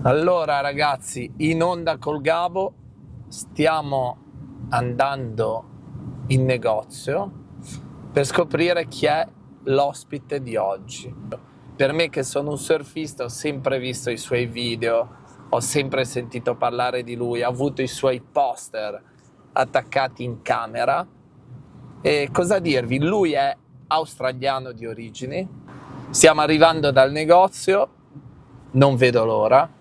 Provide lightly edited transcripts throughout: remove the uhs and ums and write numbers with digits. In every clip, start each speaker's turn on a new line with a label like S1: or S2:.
S1: Allora ragazzi, in onda col Gabo, stiamo andando in negozio per scoprire chi è l'ospite di oggi. Per me che sono un surfista ho sempre visto i suoi video, ho sempre sentito parlare di lui, ha avuto i suoi poster attaccati in camera. E cosa dirvi? Lui è australiano di origini, stiamo arrivando dal negozio, non vedo l'ora.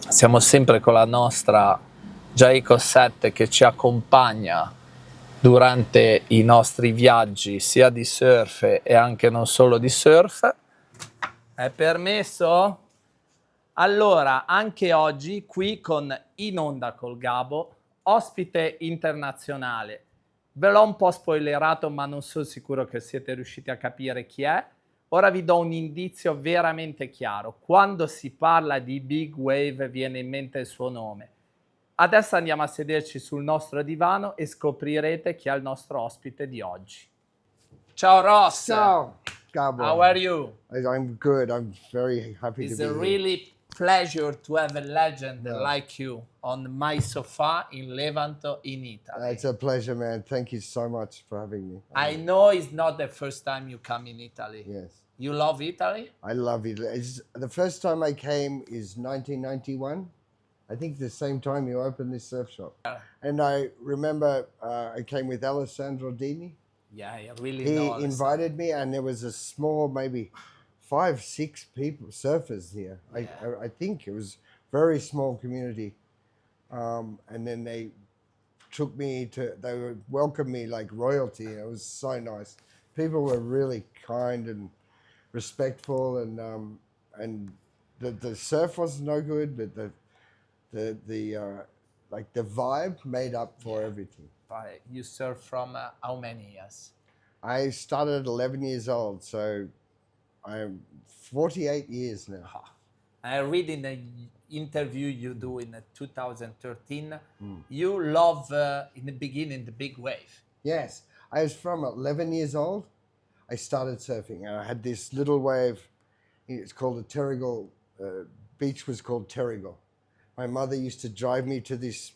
S1: Siamo sempre con la nostra Giaico 7 che ci accompagna durante i nostri viaggi sia di surf e anche non solo di surf. È permesso? Allora, anche oggi qui con In Onda col Gabo, ospite internazionale. Ve l'ho un po' spoilerato, ma non sono sicuro che siete riusciti a capire chi è. Ora vi do un indizio veramente chiaro. Quando si parla di Big Wave viene in mente il suo nome. Adesso andiamo a sederci sul nostro divano e scoprirete chi è il nostro ospite di oggi. Ciao Ross!
S2: Ciao, Gabo.
S1: How are you?
S2: I'm good. I'm very happy
S1: It's
S2: to be
S1: a
S2: here.
S1: really pleasure to have a legend like you on my sofa in Levanto in Italy.
S2: It's a pleasure, man. Thank you so much for having me.
S1: I know it's not the first time you come in Italy.
S2: Yes.
S1: You love Italy?
S2: I love it. The first time I came is 1991. I think the same time you opened this surf shop. And I remember I came with Alessandro Dini.
S1: Yeah, I really
S2: He
S1: know.
S2: invited me, and there was a small, maybe 5-6 people, surfers here. I think it was very small community. And then they took me they would welcome me like royalty. It was so nice. People were really kind and respectful, and the surf was no good, but the vibe made up for everything.
S1: You surf from how many years?
S2: I started at 11 years old, so I'm 48 years now.
S1: I read in an interview you do in 2013, you love in the beginning the big wave.
S2: Yes, I was from 11 years old. I started surfing, and I had this little wave. It's called a Terrigal. Beach was called Terrigal. My mother used to drive me to this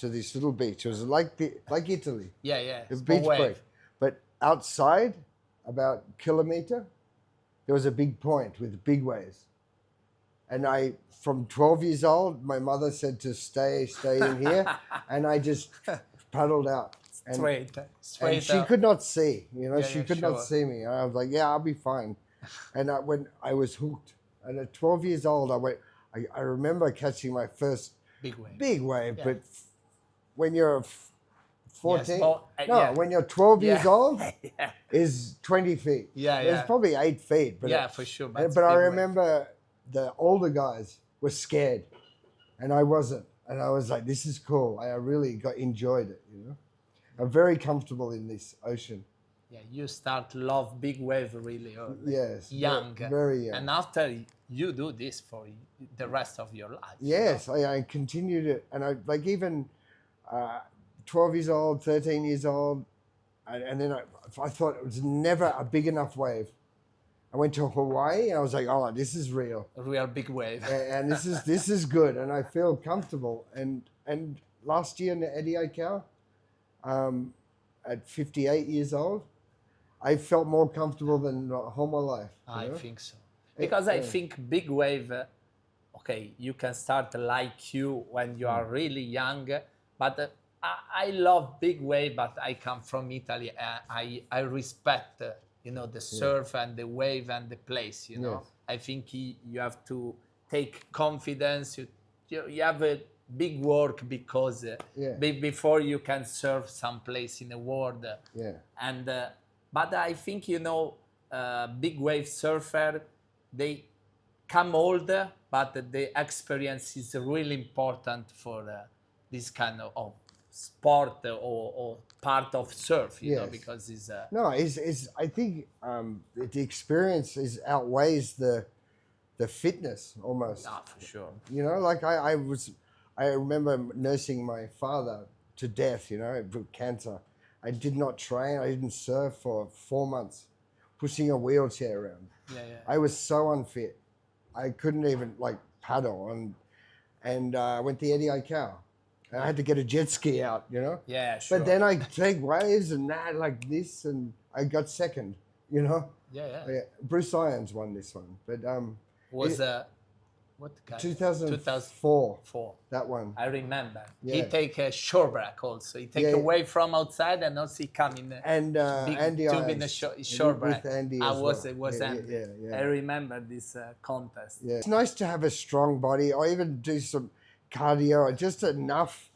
S2: little beach. It was like Italy.
S1: Yeah.
S2: A beach break. But outside, about a kilometer, there was a big point with big waves. And from 12 years old, my mother said to stay in here, and I just paddled out.
S1: Straight
S2: and she
S1: up.
S2: could not see, she could
S1: sure.
S2: not see me. And I was like, yeah, I'll be fine. And when I was hooked, and at 12 years old, I remember catching my first big wave.
S1: Yeah.
S2: But when you're 14,
S1: yes,
S2: when you're 12 years old,
S1: yeah.
S2: is 20 feet. It's probably 8 feet. But
S1: for sure.
S2: But I remember the older guys were scared, and I wasn't. And I was like, this is cool. I really enjoyed it, I'm very comfortable in this ocean.
S1: Yeah, you start to love big wave really early.
S2: Yes.
S1: Young.
S2: Very young.
S1: And after you do this for the rest of your life.
S2: Yes, I continued it. And I even 12 years old, 13 years old, and then I thought it was never a big enough wave. I went to Hawaii, and I was like, oh, this is real.
S1: A real big wave.
S2: And this is good, and I feel comfortable. And last year in the Etiquette, at 58 years old, I felt more comfortable than all my life.
S1: I think so. Because I think big wave, you can start like you when you are really young, but I love big wave, but I come from Italy. I respect, the surf and the wave and the place, Yes. I think you have to take confidence. You have a big work because before you can surf someplace in the world. And but I think big wave surfer, they come older, but the experience is really important for this kind of sport or part of surf, because it's
S2: I think the experience outweighs the fitness almost.
S1: For sure.
S2: I remember nursing my father to death, with cancer. I did not train. I didn't surf for 4 months, pushing a wheelchair around. I was so unfit. I couldn't even paddle. and I went to Eddie Cow. And I had to get a jet ski out, you know.
S1: Yeah, sure.
S2: But then I take waves and that like this, and I got second, you know.
S1: Yeah.
S2: Bruce Irons won this one, but
S1: Was what kind?
S2: 2004.
S1: 4.
S2: That one.
S1: I remember.
S2: Yeah.
S1: He take a shore break also. He take away from outside and also he come in.
S2: And Andy
S1: tube in the shore break.
S2: With Andy
S1: It was Andy. I remember this contest.
S2: Yeah. It's nice to have a strong body, or even do some cardio, just enough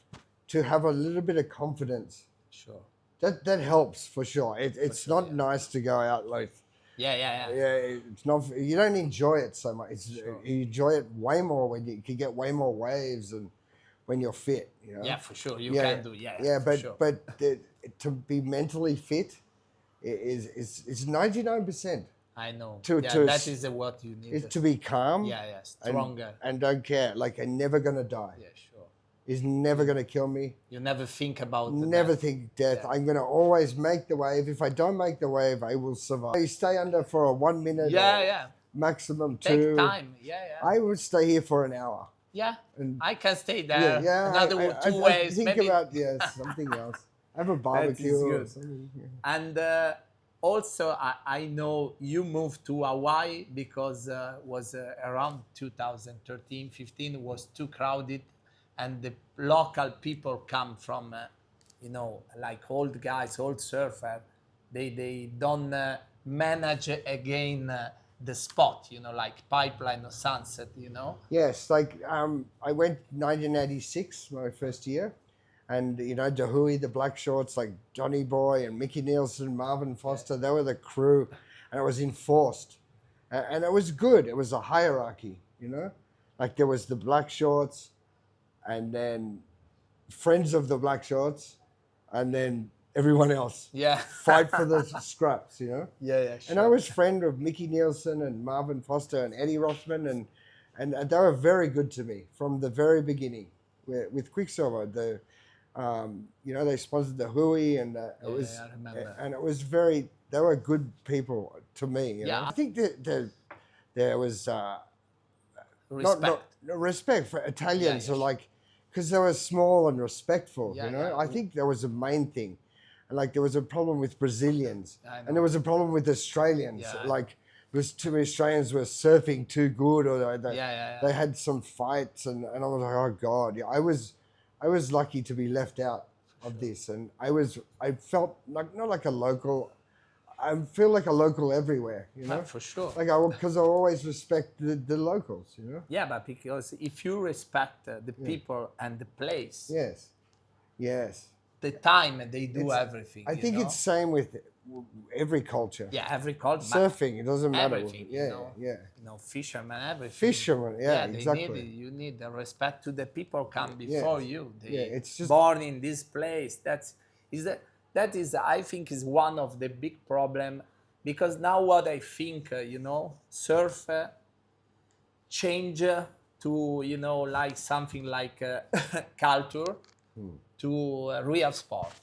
S2: to have a little bit of confidence.
S1: Sure.
S2: That helps for sure. It's not nice to go out like.
S1: Yeah.
S2: It's not. You don't enjoy it so much. You enjoy it way more when you can get way more waves and when you're fit. You know?
S1: Yeah, for sure. You can do.
S2: But to be mentally fit is 99%.
S1: I know.
S2: That
S1: is what you need.
S2: Is to be calm.
S1: Yeah, stronger.
S2: And don't care. Like, I'm never gonna die.
S1: Yeah, sure.
S2: Is never gonna kill me.
S1: You never think about
S2: Never think death. Yeah. I'm gonna always make the wave. If I don't make the wave, I will survive. You stay under for a 1 minute. Maximum 2.
S1: Take time. Yeah.
S2: I would stay here for an hour.
S1: Yeah. And I can stay there.
S2: Yeah.
S1: Another 2 waves.
S2: Think about something else. Have a barbecue. Or something. Yeah.
S1: And also, I know you moved to Hawaii because was around 2013, 15. It was too crowded. And the local people come from, like old guys, old surfer. They don't manage again the spot, like Pipeline or Sunset,
S2: Yes, like I went 1986, my first year. And, Dahui, the Black Shorts, like Johnny Boy and Mickey Nielsen, Marvin Foster, they were the crew. And it was enforced. And it was good. It was a hierarchy, Like there was the Black Shorts, and then friends of the Black Shorts, and then everyone else.
S1: Yeah.
S2: Fight for the scraps,
S1: Yeah, sure.
S2: And I was friend of Mickey Nielsen and Marvin Foster and Eddie Rossman, and they were very good to me from the very beginning. With Quicksilver, they sponsored the Hui, and
S1: I remember.
S2: And it was they were good people to me.
S1: Yeah.
S2: I think that there was
S1: respect.
S2: Respect for Italians, because they were small and respectful. I think that was the main thing. And like there was a problem with Brazilians, and there was a problem with Australians. Because too many Australians were surfing too good, or they had some fights, and I was like, oh God, I was lucky to be left out of this, and I felt like not like a local. I feel like a local everywhere,
S1: For sure.
S2: Because I always respect the locals,
S1: Yeah, but because if you respect the people and the place.
S2: Yes.
S1: The time they do everything.
S2: I think it's same with every culture.
S1: Yeah, every culture.
S2: Surfing, it doesn't matter.
S1: Everything. Fishermen, everything.
S2: Fishermen, exactly.
S1: You need the respect to the people come before you.
S2: It's just
S1: born in this place. That is, I think, is one of the big problem, because now what I think, surf change to, like something like culture to a real sport.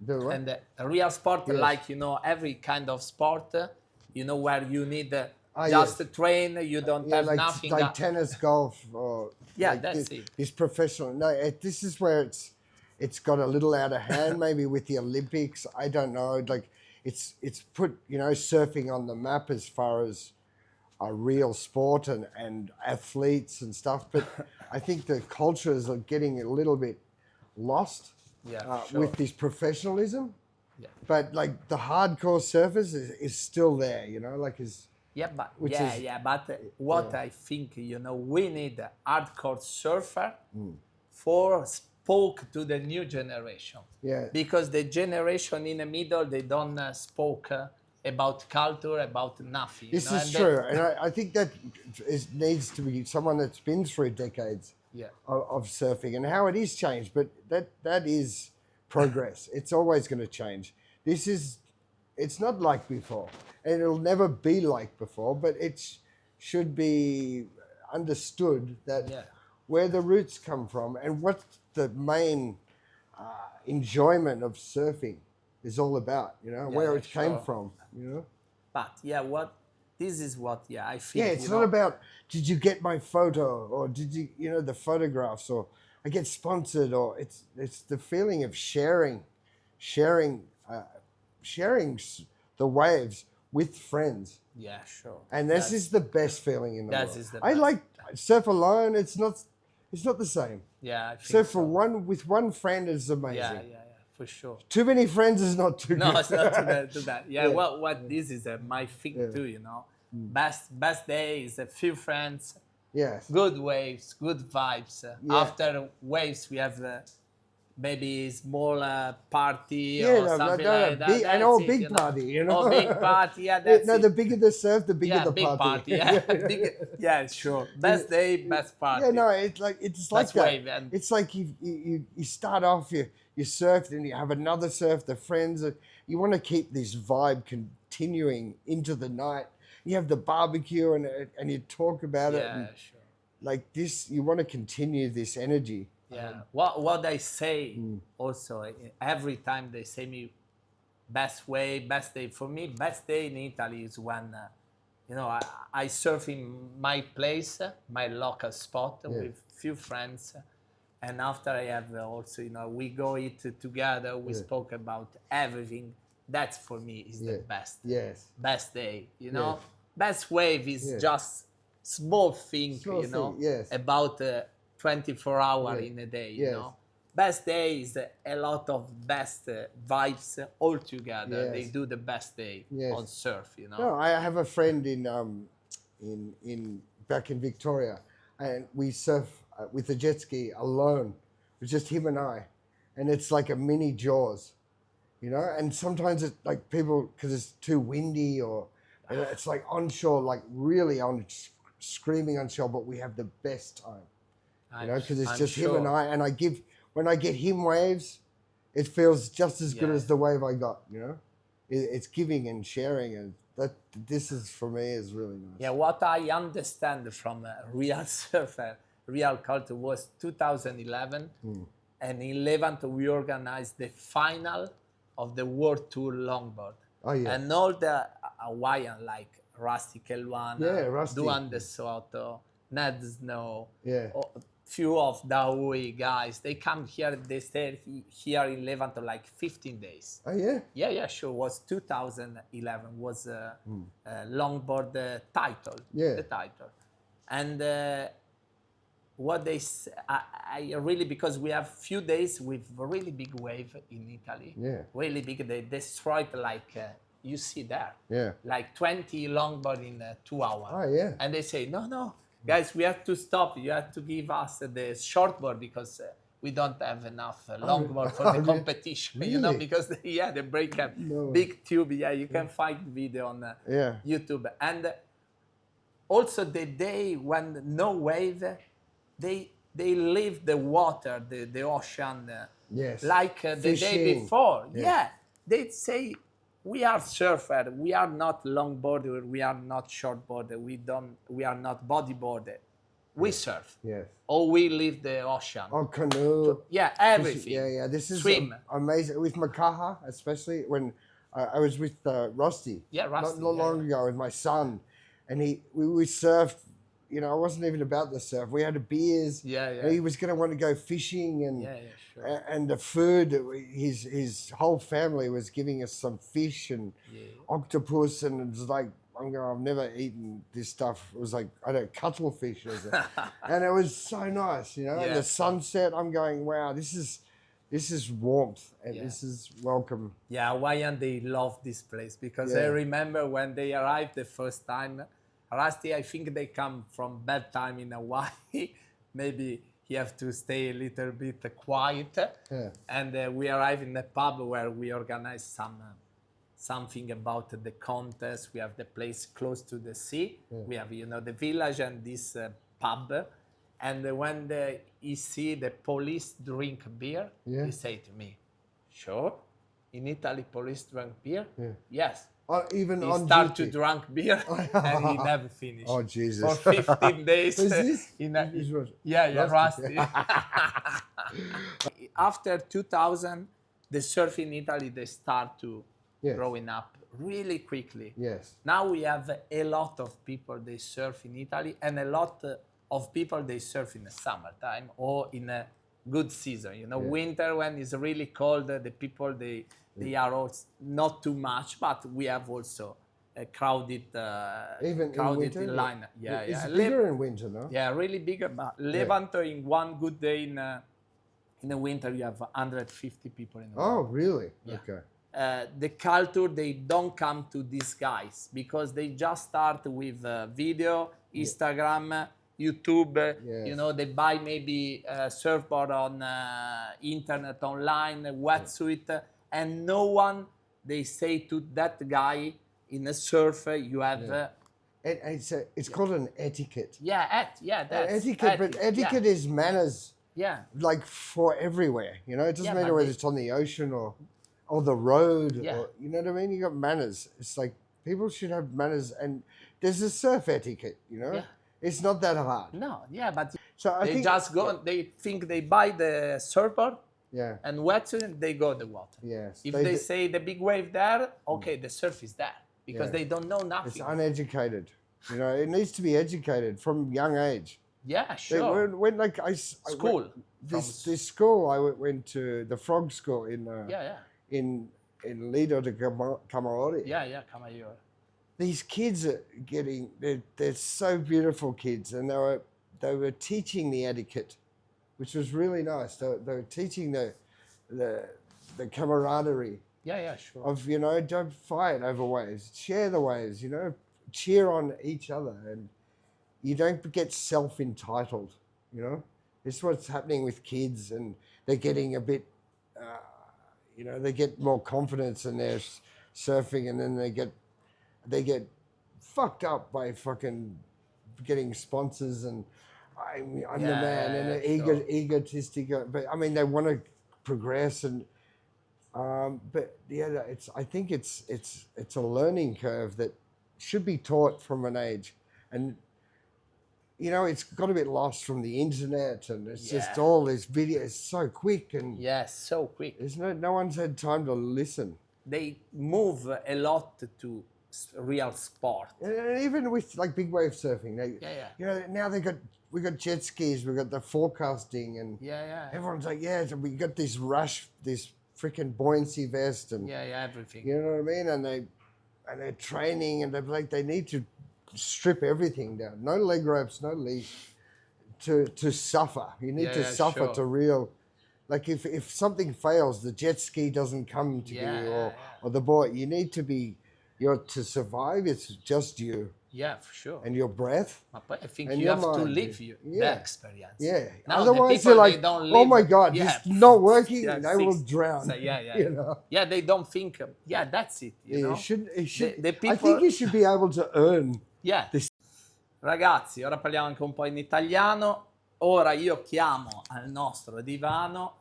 S1: And a real sport, like, every kind of sport, where you need just to train, you don't have nothing.
S2: Like tennis, golf, or
S1: that's it.
S2: This professional. No, this is where it's got a little out of hand, maybe with the Olympics. I don't know. Like it's put, surfing on the map as far as a real sport and athletes and stuff. But I think the cultures are getting a little bit lost with this professionalism. Yeah. But like the hardcore surfers is still there,
S1: but I think, we need a hardcore surfer for spoke to the new generation.
S2: Yeah.
S1: Because the generation in the middle, they don't spoke about culture, about nothing.
S2: This is true. And I think that needs to be someone that's been through decades of surfing and how it is changed. But that is progress. It's always going to change. It's not like before. And it'll never be like before, but it should be understood that where the roots come from and what the main enjoyment of surfing is all about, where it came from,
S1: But this is what, I think.
S2: Yeah, it's not about, did you get my photo, or did you, the photographs, or I get sponsored, or it's the feeling of sharing the waves with friends.
S1: Yeah, sure.
S2: And this is the best feeling in the world.
S1: Is the
S2: I
S1: best.
S2: like surf alone. It's not the same.
S1: Yeah, I think
S2: Surf for with one friend is amazing.
S1: Yeah, for sure.
S2: Too many friends is not too good.
S1: No, it's not too bad. Yeah, what this is my thing too, Best day is a few friends.
S2: Yes.
S1: Good waves, good vibes. After waves, we have maybe small party or something like that.
S2: An old big party,
S1: Oh, big party, that's
S2: no, the bigger the surf, the bigger the
S1: big
S2: party.
S1: Yeah, sure. Best day, best party.
S2: Yeah, no, it's like that.
S1: Wave, and
S2: it's like you start off, you surf, then you have another surf, the friends. You want to keep this vibe continuing into the night. You have the barbecue and you talk about it.
S1: Yeah, sure.
S2: Like this, you want to continue this energy.
S1: Yeah. What they say also, every time they say me best day. For me, best day in Italy is when, I surf in my place, my local spot with few friends. And after I have also, we go eat together. We spoke about everything. That's for me is the best.
S2: Yes.
S1: Best day, Best wave is just small thing, about 24 hours in a day, Best day is a lot of best vibes all together.
S2: Yes.
S1: They do the best day on surf,
S2: No, I have a friend in back in Victoria, and we surf with a jet ski alone. It's just him and I, and it's like a mini Jaws, And sometimes it's like people, because it's too windy, or it's like onshore, like really screaming onshore, but we have the best time, because it's just him and I. And when I get him waves, it feels just as good as the wave I got. It's giving and sharing, and this is for me is really nice.
S1: Yeah, what I understand from a real surfer, real culture was 2011, and in Levant we organized the final of the World Tour longboard.
S2: Oh yeah.
S1: And all the Hawaiian like Rusty Keluana,
S2: Rusty.
S1: Duan De Soto, Ned Snow,
S2: Yeah.
S1: Few of the Hawaii guys, they come here, they stay here in Levant like 15 days.
S2: Oh yeah?
S1: Yeah, sure. Was 2011 was longboard title.
S2: Yeah.
S1: The title. And what they I really, because we have few days with really big wave in Italy.
S2: Yeah.
S1: Really big. They destroyed like you see there.
S2: Yeah.
S1: Like 20 longboard in 2 hours.
S2: Oh yeah.
S1: And they say no, guys, we have to stop. You have to give us the shortboard because we don't have enough longboard for the competition.
S2: Really?
S1: Because they break a big tube. Yeah, you can find video on YouTube. And also the day when no wave, they leave the water, the ocean, like the day before. Yeah, they say we are surfer, we are not longboarder, we are not shortboarder, we are not bodyboarder. We surf.
S2: Yes.
S1: Or we leave the ocean.
S2: Or canoe.
S1: Yeah, everything.
S2: Yeah. This is
S1: swim.
S2: Amazing with Makaha, especially when I was with Rusty.
S1: Yeah, Rusty.
S2: Not long ago with my son, and we surfed. I wasn't even about the surf. We had a beers.
S1: Yeah.
S2: And he was going to want to go fishing, and
S1: sure.
S2: And the food. His whole family was giving us some fish and octopus, and it was like I've never eaten this stuff. It was like cuttlefish, and it was so nice, And the sunset. I'm going, wow, this is warmth, and this is welcome.
S1: Yeah, Hawaiian, they love this place because I remember when they arrived the first time. Rusty, I think they come from bad time in Hawaii. Maybe he have to stay a little bit quiet.
S2: Yeah.
S1: And we arrive in a pub where we organize something about the contest. We have the place close to the sea. Yeah. We have, the village and this pub. And when he see the police drink beer, he say to me, "Sure, in Italy police drink beer? Yeah. Yes."
S2: Even
S1: he
S2: on
S1: start
S2: duty.
S1: to drink beer and he never finished.
S2: Oh Jesus!
S1: For 15 days.
S2: Is this?
S1: Rusty. After 2000, the surf in Italy they start to growing up really quickly.
S2: Yes.
S1: Now we have a lot of people they surf in Italy, and a lot of people they surf in the summertime or in a good season. You know, winter when it's really cold, the people they are also not too much, but we have also a crowded,
S2: Even in winter,
S1: line. Yeah,
S2: it's
S1: yeah.
S2: bigger in winter, no?
S1: Yeah, really bigger. But Levanto in one good day in the winter you have 150 people in the
S2: Oh,
S1: water.
S2: really?
S1: Yeah.
S2: Okay.
S1: The culture, they don't come to these guys because they just start with video, Instagram, YouTube. You know, they buy maybe a surfboard on internet, online, a wetsuit, and no one, they say to that guy in a surf, you have...
S2: It's called an etiquette.
S1: that's
S2: Etiquette, but etiquette is manners.
S1: Yeah.
S2: Like for everywhere, you know, it doesn't matter
S1: but
S2: whether it's on the ocean or the road,
S1: Yeah.
S2: or, you know what I mean? You got manners. It's like people should have manners, and there's a surf etiquette, you know?
S1: Yeah.
S2: It's not that hard.
S1: No, yeah, but
S2: So I
S1: they
S2: think,
S1: just go, they think they buy the surfboard and wetsuit, they go in the water.
S2: Yes.
S1: If they say the big wave there, okay, the surf is there because they don't know nothing.
S2: It's uneducated. You know, it needs to be educated from young age.
S1: Yeah, sure.
S2: When like
S1: School.
S2: This school I went to, the frog school in in Lido de Camaiore.
S1: Yeah, Camaiore.
S2: These kids are getting, they're so beautiful kids, and they were teaching the etiquette, which was really nice. They were teaching the camaraderie.
S1: Yeah, sure.
S2: Of, you know, don't fight over waves, share the waves, you know, cheer on each other, and you don't get self-entitled, you know. This is what's happening with kids, and they're getting a bit, you know, they get more confidence in their surfing, and then they get fucked up by fucking getting sponsors, and I'm the man, and they're egotistic. But I mean, they want to progress, and but yeah, I think it's a learning curve that should be taught from an age, and you know, it's got a bit lost from the internet, and it's just all this video. It's so quick, and
S1: so quick.
S2: There's no one's had time to listen.
S1: They move a lot to real sport.
S2: And even with like big wave surfing, you know, now we got jet skis, we got the forecasting, and everyone's like, so we got this rush, this freaking buoyancy vest, and
S1: everything.
S2: You know what I mean? And they're training, and they're like, they need to strip everything down. No leg ropes, no leash, to suffer. You need to suffer to real. Like if something fails, the jet ski doesn't come to you, or the board. You need to be. To survive, it's just you.
S1: Yeah, for sure.
S2: And your breath.
S1: But I think you have to live the experience.
S2: Yeah.
S1: Now,
S2: otherwise, they're like, oh my God, it's not working. They will drown.
S1: So,
S2: you know?
S1: Yeah, they don't think, that's it. You know?
S2: It should,
S1: the people...
S2: I think you should be able to earn.
S1: This. Ragazzi, ora parliamo anche un po' in italiano. Ora io chiamo al nostro divano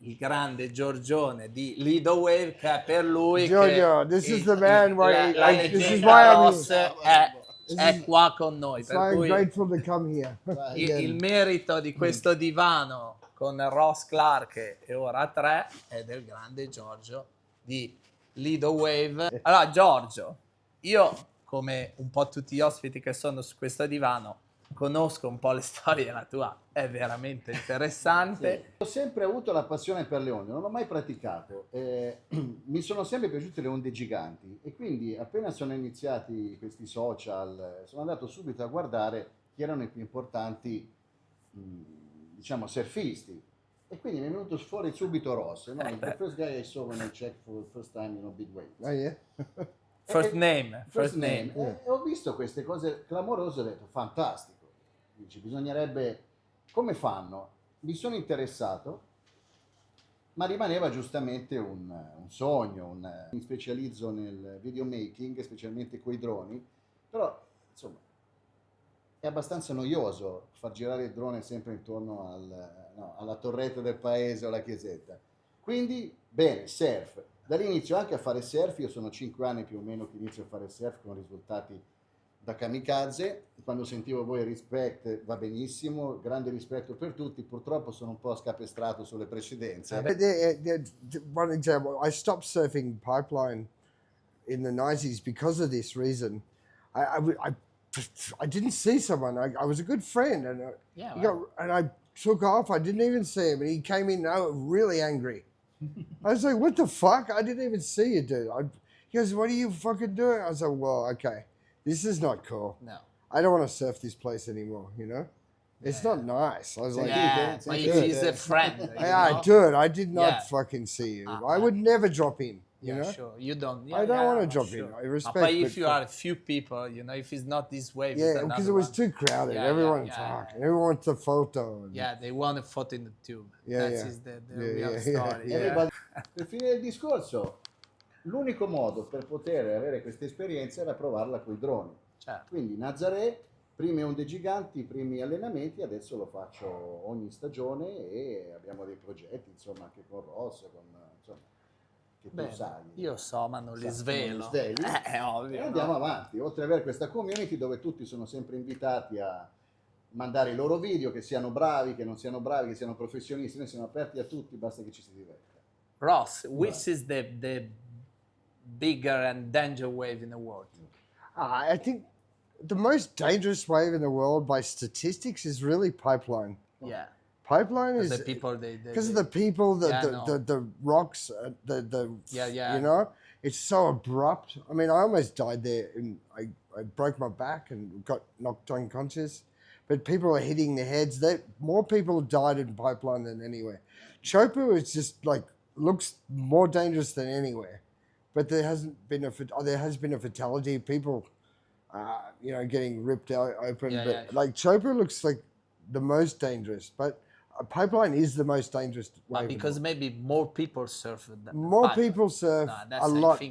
S1: il grande Giorgione di Lido Wave, che è per lui
S2: Giorgio, this is the man
S1: this is why è qua con noi. Per
S2: I'm
S1: cui
S2: grateful to come here.
S1: il merito di questo divano con Ross Clarke e ora 3 è del grande Giorgio di Lido Wave. Allora Giorgio, io come un po' tutti gli ospiti che sono su questo divano conosco un po' le storie, la tua è veramente interessante.
S3: Ho sempre avuto la passione per le onde, non ho mai praticato. Mi sono sempre piaciute le onde giganti, e quindi appena sono iniziati questi social sono andato subito a guardare chi erano i più importanti, diciamo, surfisti, e quindi mi è venuto fuori subito Ross, no? The first guy I saw when I checked for the first time, big wave.
S2: Oh yeah?
S1: First name.
S3: E ho visto queste cose clamorose e ho detto fantastico. Dici, bisognerebbe, come fanno? Mi sono interessato, ma rimaneva giustamente un sogno. Mi specializzo nel videomaking, specialmente coi droni, però insomma è abbastanza noioso far girare il drone sempre intorno alla torretta del paese o alla chiesetta. Quindi, bene, surf. Da lì inizio anche a fare surf. Io sono 5 anni più o meno che inizio a fare surf con risultati da kamikaze. Quando sentivo voi Respect, va benissimo, grande rispetto per tutti. Purtroppo sono un po' scapestrato sulle precedenze.
S2: One example, I stopped surfing pipeline in the 90s because of this reason. I didn't see someone. I was a good friend, and I took off. I didn't even see him, and he came in really angry. I was like, "What the fuck? I didn't even see you, dude." He goes, "What are you fucking doing?" I was like, "Well, okay, this is not cool.
S1: No.
S2: I don't want to surf this place anymore. You know, it's not nice." I was like,
S1: Yeah, but if he's a friend.
S2: Dude, I did not fucking see you. I would never drop in. You know?
S1: Sure. You don't.
S2: I don't want to drop in. I respect.
S1: But if you are a few people, if it's not this wave.
S2: Yeah, because it was too crowded. Everyone talking. Everyone wants a photo.
S1: Yeah, they want a photo in the tube.
S2: Yeah,
S1: That's the real story.
S3: Everybody- Per finire il discorso, l'unico modo per poter avere questa esperienza era provarla con i droni.
S1: Certo.
S3: Quindi Nazaré, prime onde giganti, primi allenamenti, adesso lo faccio ogni stagione e abbiamo dei progetti, insomma, anche con Ross, insomma, che tu sai.
S1: Io so, ma non li svelo.
S3: È
S1: ovvio.
S3: E andiamo avanti, oltre ad avere questa community dove tutti sono sempre invitati a mandare i loro video, che siano bravi, che non siano bravi, che siano professionisti, noi siamo aperti a tutti, basta che ci si diverta.
S1: Ross, which is the bigger and danger wave in the world?
S2: I think the most dangerous wave in the world by statistics is really pipeline.
S1: Yeah.
S2: Pipeline is
S1: The people
S2: because of the people, the rocks,
S1: Yeah.
S2: You know, it's so abrupt. I mean, I almost died there, and I broke my back and got knocked unconscious. But people are hitting their heads. More people died in pipeline than anywhere. Chopu is just like looks more dangerous than anywhere, but there has been a fatality. People, getting ripped out open. Like Chopu looks like the most dangerous, but a pipeline is the most dangerous wave.
S1: Because maybe more people surf.
S2: More people surf a lot.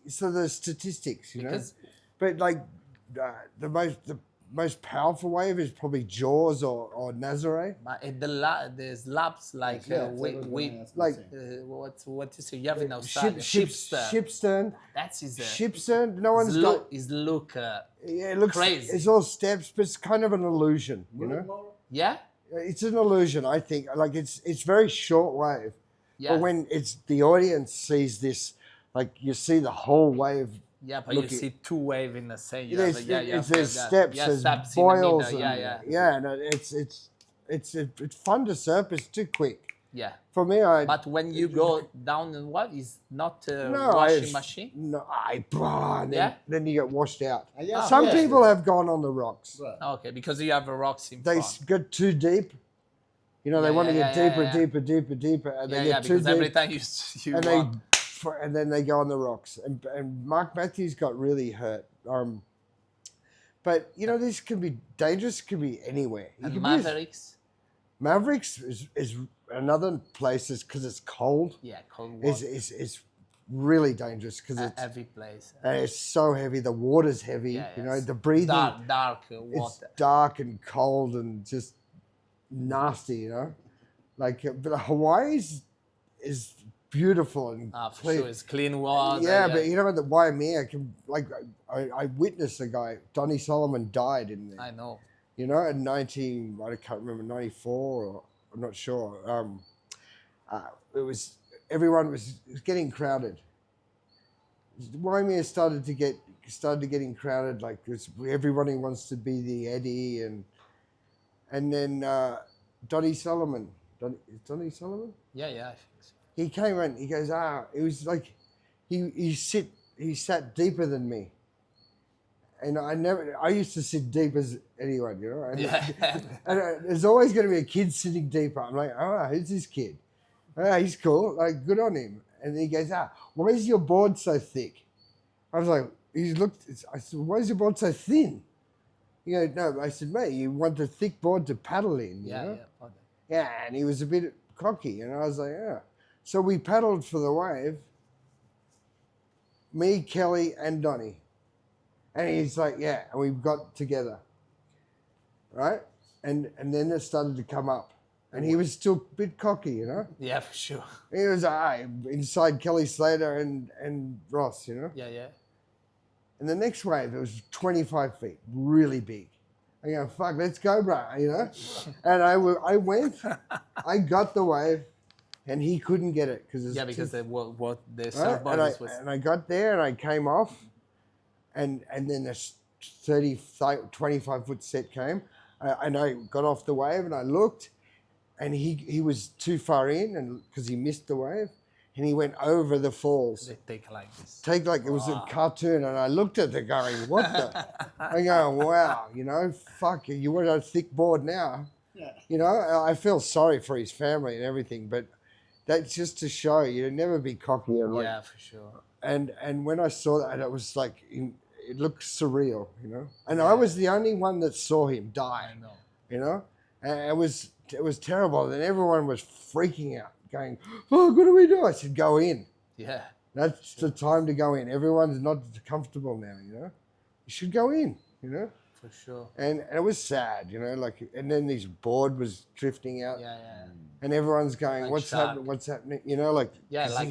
S2: So the statistics,
S1: because,
S2: but like the most powerful wave is probably Jaws or Nazaré.
S1: The slabs what you say you have in Australia?
S2: Shipstern.
S1: That's his
S2: Shipstern. No one's got.
S1: His look.
S2: It looks
S1: crazy.
S2: It's all steps, but it's kind of an illusion, you know.
S1: Yeah.
S2: It's an illusion, I think. Like it's very short wave.
S1: Yeah.
S2: But when the audience sees this, like you see the whole wave.
S1: Yeah, but you see two waves in the same.
S2: There's steps, there's boils. And it's fun to surf. It's too quick.
S1: Yeah.
S2: For me,
S1: But when you go down and what is not a washing machine?
S2: No, then you get washed out.
S3: Yeah.
S2: Some people have gone on the rocks.
S3: Right.
S1: Okay, because you have a rocks in
S2: They
S1: front.
S2: get too deep. You know, they want to get deeper, and they get too
S1: because
S2: deep.
S1: every time you walk.
S2: And then they go on the rocks. And Mark Matthews got really hurt. But this can be dangerous. Can be anywhere.
S1: And Mavericks.
S2: Mavericks is another place because it's cold.
S1: Yeah, cold water.
S2: It's really dangerous because it's
S1: heavy place.
S2: And it's so heavy. The water's heavy.
S1: Yeah,
S2: the breathing.
S1: Dark water.
S2: It's dark and cold and just nasty. Like but Hawaii is beautiful and
S1: for
S2: clean.
S1: sure, it's clean water.
S2: Yeah, but the Waimea I witnessed a guy, Donnie Solomon died in there.
S1: I know.
S2: In I can't remember, 94 or I'm not sure. Everyone was getting crowded. Waimea started getting crowded, like everybody wants to be the Eddie and then Donnie Solomon. Donnie Solomon?
S1: Yeah, I think so.
S2: He came in, he goes, it was like he sat deeper than me. And I used to sit deep as anyone, And, and there's always going to be a kid sitting deeper. I'm like, who's this kid? He's cool, like good on him. And he goes, why is your board so thick? I was like, I said, why is your board so thin? He goes, no, I said, mate, you want a thick board to paddle in, you know? Yeah, and he was a bit cocky, and I was like, yeah. So we paddled for the wave, me, Kelly, and Donnie. And he's like, yeah, and we got together, right? And then it started to come up. And he was still a bit cocky,
S1: Yeah, for sure.
S2: He was inside Kelly Slater and Ross,
S1: Yeah.
S2: And the next wave, it was 25 feet, really big. I go, fuck, let's go, bro, And I went, I got the wave. and he couldn't get it because
S1: because what the
S2: right?
S1: surfboard was.
S2: And I got there and I came off, and then this 25 foot set came, and I got off the wave and I looked, and he was too far in, and because he missed the wave, and he went over the falls.
S1: They take like this.
S2: It was a cartoon, and I looked at it going, what the? I go, wow, fuck, you want a thick board now? Yeah. I feel sorry for his family and everything, but that's just to show you never be cocky. And
S1: yeah, for sure.
S2: And when I saw that, it was like, it looked surreal, And I was the only one that saw him die,
S1: I know.
S2: And it was terrible, and everyone was freaking out, going, "Oh, what do we do?" I said, "Go in."
S1: Yeah.
S2: That's the time to go in. Everyone's not comfortable now, You should go in,
S1: For sure.
S2: And it was sad, and then this board was drifting out.
S1: Yeah.
S2: And everyone's going,
S1: Like
S2: "What's
S1: shark.
S2: happening? What's happening?"
S1: Like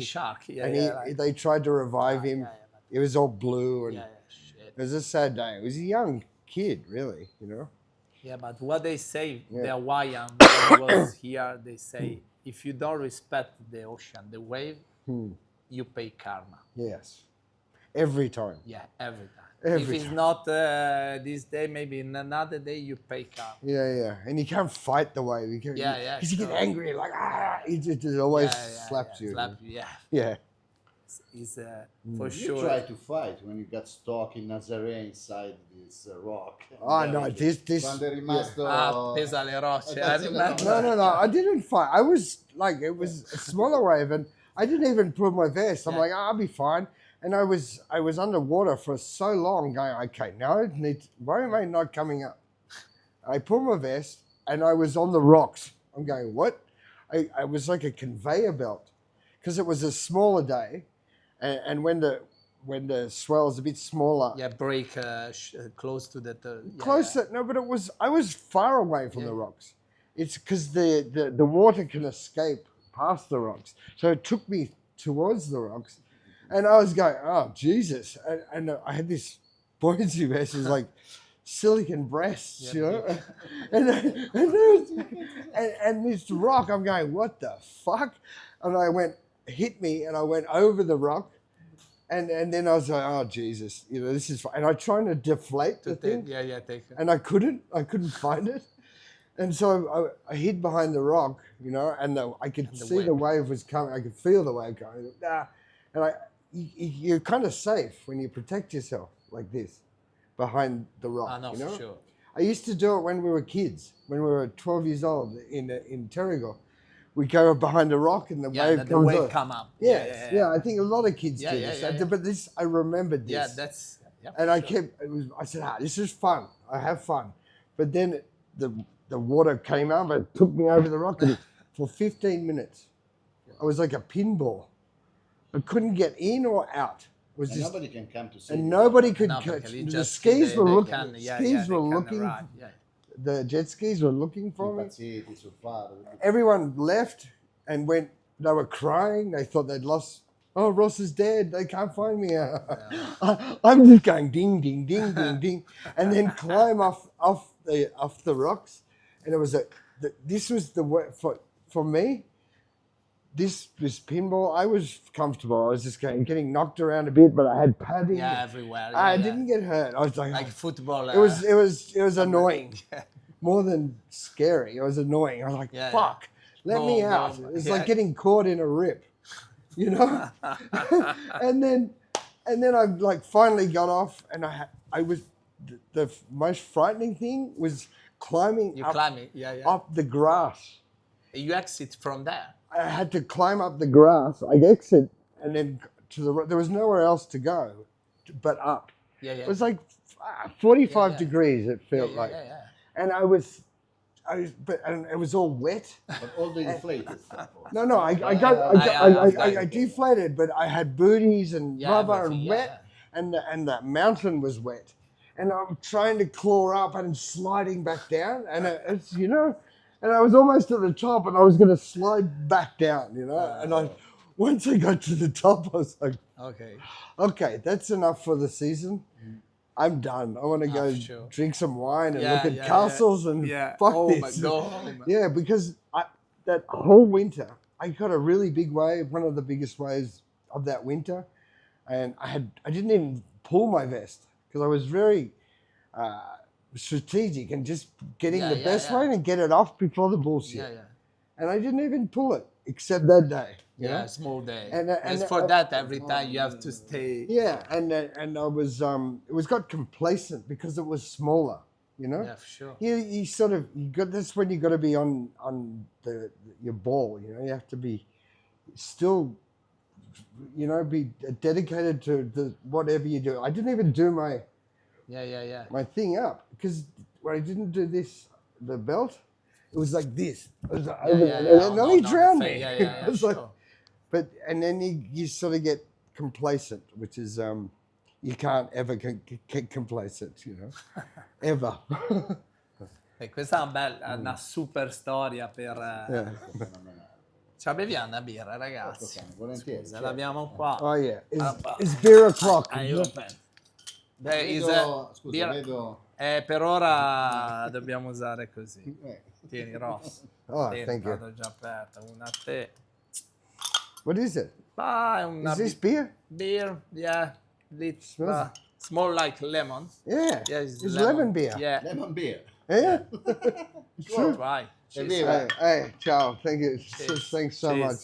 S1: shark. Yeah.
S2: And they tried to revive him.
S1: Yeah.
S2: It was all blue, and
S1: Shit.
S2: it was a sad day. It was a young kid, really,
S1: Yeah, but what they say, the Hawaiian when I was here, they say, if you don't respect the ocean, the wave, you pay karma.
S2: Yes. Every time.
S1: Yeah, every time.
S2: Every
S1: if it's
S2: time.
S1: not this day, maybe in another day, you pay karma.
S2: Yeah. And you can't fight the wave. Because you get angry, like, it always slaps you. Yeah.
S1: Is for
S3: You
S1: sure.
S3: try to fight when you got stuck in Nazaré inside this rock.
S2: Oh, no, this...
S3: Quando è rimasto...
S1: Pesa le rocce. I remember.
S2: No, I didn't fight. I was, like, it was a smaller wave, and I didn't even put my vest. I'm like, I'll be fine. And I was underwater for so long going, okay, why am I not coming up? I put my vest, and I was on the rocks. I'm going, what? I was like a conveyor belt, because it was a smaller day. And when the swell's a bit smaller,
S1: break close to the
S2: closer. No, but I was far away from the rocks. It's because the water can escape past the rocks, so it took me towards the rocks, and I was going, oh Jesus! And I had this buoyancy vest, is like silicon breasts, and this rock. I'm going, what the fuck? And I hit me, and I went over the rock, and then I was like, oh Jesus, this is fine. And I tried to deflate the thing,
S1: take it.
S2: and I couldn't find it, and so I hid behind the rock, and I could see the wave was coming. I could feel the wave going, and you're kind of safe when you protect yourself like this behind the rock.
S1: I know, for sure.
S2: I used to do it when we were kids, when we were 12 years old in Terrigal. We go behind a rock and the wave
S1: come up.
S2: Yeah. I think a lot of kids do this. But I remembered this.
S1: Yeah, that's. Yeah,
S2: and I said, this is fun. I have fun. But then the water came up and took me over the rock, and for 15 minutes, I was like a pinball. I couldn't get in or out. It was
S3: nobody can come to see.
S2: And nobody could.
S1: The
S2: the skis were looking.
S1: looking.
S2: The jet skis were looking for me.
S3: Impazziti, surfare.
S2: Everyone left and went. They were crying. They thought they'd lost. Oh, Ross is dead. They can't find me. I'm just going ding, ding, ding, ding, ding, and then climb off the rocks. And it was this was the way for me. This pinball, I was comfortable. I was just getting knocked around a bit, but I had padding.
S1: Yeah, everywhere.
S2: I didn't get hurt. I was like
S1: football.
S2: It was annoying, more than scary. It was annoying. I was like, fuck, let me out. It's like getting caught in a rip, and then I like finally got off, and I was the most frightening thing was climbing up the grass.
S1: You exit from there.
S2: I had to climb up the grass. I exit, and then there was nowhere else to go, but up. It was like 45 degrees. It felt like, and and it was all wet.
S3: But all the inflated stuff.
S2: No, I deflated, but I had booties and rubber and wet, and the mountain was wet, and I'm trying to claw up and sliding back down, and it's and I was almost at the top, and I was going to slide back down, and once I got to the top, I was like, okay, that's enough for the season. I'm done. I want to go drink some wine and look at castles and fuck this.
S1: Go home.
S2: Yeah, because that whole winter, I got a really big wave, one of the biggest waves of that winter, and I didn't even pull my vest because I was very strategic and just getting the best wave and get it off before the bullshit. And I didn't even pull it except that day. You know?
S1: Small day.
S2: And
S1: for that, every time you have to stay.
S2: Yeah, and I was it was got complacent because it was smaller. You know.
S1: Yeah, for sure.
S2: You sort of that's when you got to be on your ball. You know, you have to be still. You know, be dedicated to the whatever you do. I didn't even do my my thing up because when I didn't do this, the belt, it was like this. It was like, and then he drowned me. It was like, but and then you sort of get complacent, which is you can't ever get complacent, you know, ever.
S1: E questa è una super storia per... Ci beviamo una birra, ragazzi?
S3: Volentieri.
S1: Scusa, l'abbiamo qua.
S2: Oh yeah, it's beer o'clock.
S3: Vedo...
S1: Per ora dobbiamo usare così. Tieni, Ross.
S2: Oh,
S1: Tieni,
S2: thank you.
S1: vado già aperta. Una a te.
S2: What is it?
S1: È una
S2: Is this beer?
S1: beer, yeah. It's
S2: Smells-
S1: small like lemon.
S2: Yeah,
S1: Yeah,
S2: it's lemon beer.
S1: Yeah.
S3: Lemon beer.
S2: Yeah.
S1: Right.
S2: Hey, ciao. Thank you.
S1: Cheers.
S2: Thanks so
S1: Cheers.
S2: much.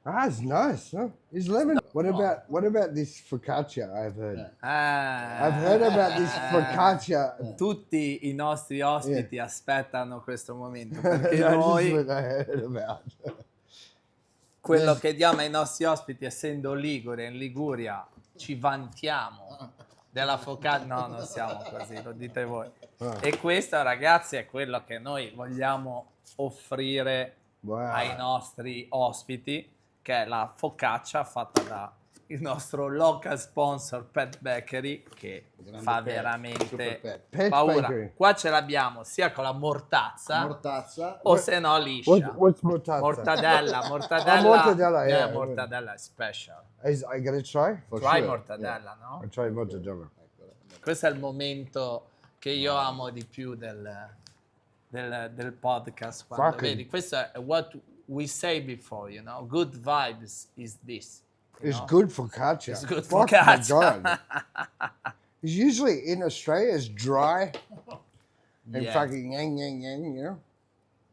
S2: It's nice, huh? It's lemon. What about this focaccia? I've heard. I've heard about this focaccia.
S1: Tutti i nostri ospiti aspettano questo momento perché
S2: This is
S1: noi
S2: what I heard about.
S1: quello che diamo ai nostri ospiti, essendo ligure, in Liguria ci vantiamo della focaccia. No, non siamo così, lo dite voi. E questo, ragazzi, è quello che noi vogliamo offrire ai nostri ospiti, che è la focaccia fatta da il nostro local sponsor Pet Bakery, che fa veramente
S2: Pet
S1: paura.
S2: Bakery.
S1: Qua ce l'abbiamo sia con la mortazza o se no liscia.
S2: What's mortazza?
S1: Mortadella.
S2: Mortadella, yeah.
S1: Mortadella è special.
S2: I gotta try?
S1: Try mortadella, no?
S2: I try mortadella.
S1: Questo è il momento che io amo di più del podcast. Quando
S2: Fucking.
S1: vedi, questo è what we say before, you know, good vibes is this.
S2: It's
S1: know?
S2: good focaccia.
S1: It's good
S2: Fuck my
S1: focaccia.
S2: God. It's usually in Australia it's dry and fucking yang, you know.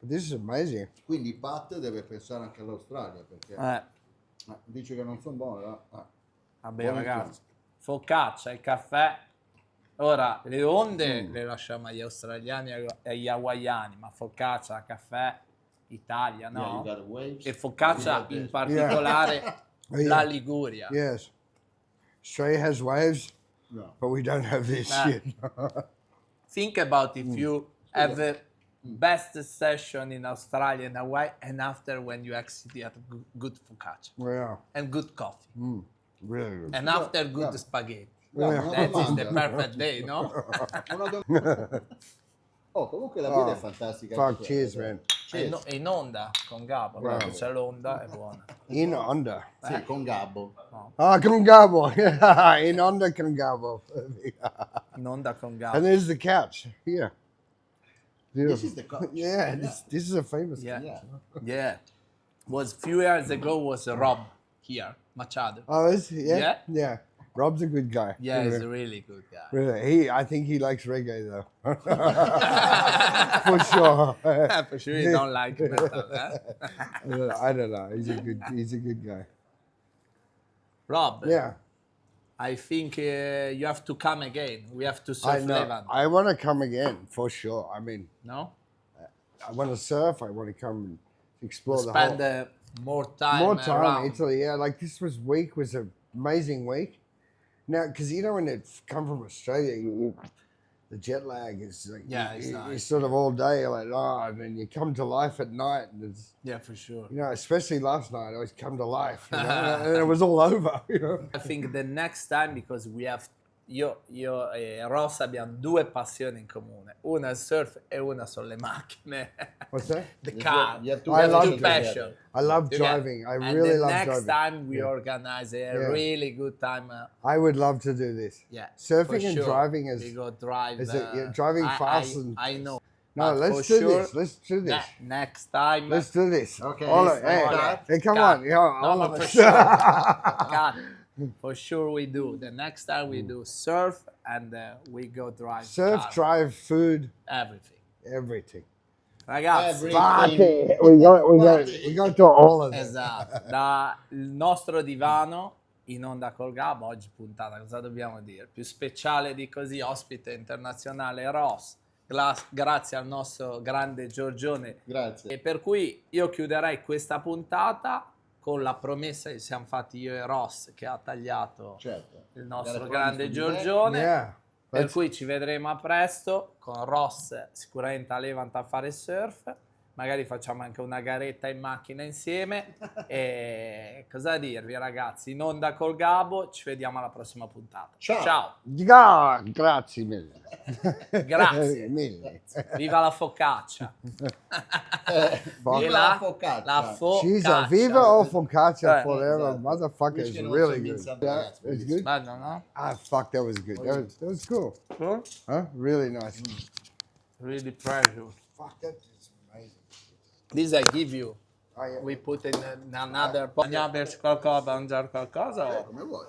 S2: But this is amazing.
S3: Quindi Pat deve pensare anche all'Australia perché dice che non sono buone.
S1: Vabbè,
S3: Buoni
S1: ragazzi, focaccia, il caffè. Ora, le onde le lasciamo agli australiani e agli hawaiani, ma focaccia, caffè, Italia, no? E focaccia in particolare la Liguria.
S2: Yes. Australia has waves, but we don't have this shit.
S1: Think about if you have the best session in Australia and Hawaii, and after when you actually have good focaccia
S2: Yeah.
S1: and good coffee,
S2: Really good.
S1: and after good spaghetti.
S2: Yeah.
S1: That is the perfect day, no?
S3: Comunque la birra è fantastica.
S2: Fuck, cheers, man.
S1: È in onda con Gabo, perché c'è l'onda, è buona.
S2: In onda.
S3: Sì, con Gabbo.
S2: Con Gabo. In onda con Gabo.
S1: In onda con Gabo.
S2: And there's the couch here.
S3: This is the couch.
S2: Yeah, this is a famous couch.
S1: Yeah. Was few years ago was Rob here, Machado.
S2: Oh, is he?
S1: Yeah?
S2: Yeah. Rob's a good guy.
S1: Yeah, he's a really good guy.
S2: Really, I think he likes reggae though. For sure.
S1: For sure you don't like metal, eh?
S2: I don't know. He's a good guy.
S1: Rob,
S2: Yeah.
S1: I think you have to come again. We have to
S2: I
S1: surf
S2: know.
S1: Levant.
S2: I want to come again for sure. I mean,
S1: No?
S2: I want to surf. I want to come and explore
S1: Spend
S2: the whole.
S1: more time
S2: More time
S1: around.
S2: in Italy. Yeah, like this week was an amazing week. Now, because you know when you come from Australia, the jet lag is like it's sort of all day, like and then you come to life at night, and it's
S1: For sure.
S2: you know, especially last night, I always come to life, you know, and it was all over, you know.
S1: I think the next time, because we have, io e Ross abbiamo due passioni in comune, una è il surf e una sono le macchine.
S2: What's that?
S1: The car.
S3: You have to
S2: I
S1: We have
S2: love
S1: two
S2: it.
S1: passion.
S2: I love
S1: Together.
S2: driving. I
S1: And
S2: really
S1: the
S2: love
S1: next
S2: driving.
S1: time we organize a really good time.
S2: I would love to do this.
S1: Yeah,
S2: Surfing
S1: for
S2: and
S1: sure.
S2: driving is
S1: we go drive.
S2: driving fast and
S1: I know.
S2: No,
S1: But
S2: let's
S1: for
S2: do
S1: sure,
S2: this. Let's do this.
S1: next time.
S2: Let's do this.
S3: Okay,
S2: All
S3: yes,
S2: of- hey,
S3: cut.
S2: hey, come
S1: Cut.
S2: on. Yeah, all
S1: No,
S2: of
S1: but for
S2: us.
S1: sure. Cut. For sure we do. The next time we do surf and we go drive.
S2: Surf,
S1: car.
S2: drive, food,
S1: Everything.
S2: everything.
S1: Ragazzi,
S3: Everything.
S2: We go to all of it.
S1: esatto, dal nostro divano in onda col Gabo, oggi puntata, cosa dobbiamo dire? Più speciale di così, ospite internazionale Ross, grazie al nostro grande Giorgione.
S3: Grazie.
S1: E per cui io chiuderei questa puntata con la promessa che siamo fatti io e Ross, che ha tagliato
S3: Certo.
S1: il nostro
S3: Dalle
S1: grande
S3: prove su di me.
S1: Giorgione.
S2: Yeah.
S1: Per
S2: Let's-
S1: cui ci vedremo a presto con Ross sicuramente a Levant a fare surf, magari facciamo anche una garetta in macchina insieme e cosa dirvi ragazzi, in onda col Gabo, ci vediamo alla prossima puntata.
S3: Ciao.
S2: Grazie mille.
S1: Grazie.
S2: Mille.
S1: Viva la focaccia.
S2: Fuck.
S1: E
S3: Viva la focaccia.
S1: La
S2: She's
S1: focaccia.
S2: a viva or focaccia
S1: Eh,
S2: forever.
S3: esatto.
S2: Motherfucker
S3: Which
S2: is
S3: can
S2: really
S3: also
S2: good.
S3: mean something
S2: Yeah,
S3: else,
S2: it's
S3: maybe.
S2: good.
S1: Bello, no?
S2: Ah, fuck, that was good. That was cool. Huh? Really nice.
S1: Really pleasure.
S2: Fuck, that is amazing.
S1: This I give you.
S2: Oh, yeah.
S1: We put in another pot. Vogliamo berci qualcosa, mangiare qualcosa? O?
S3: Come vuoi.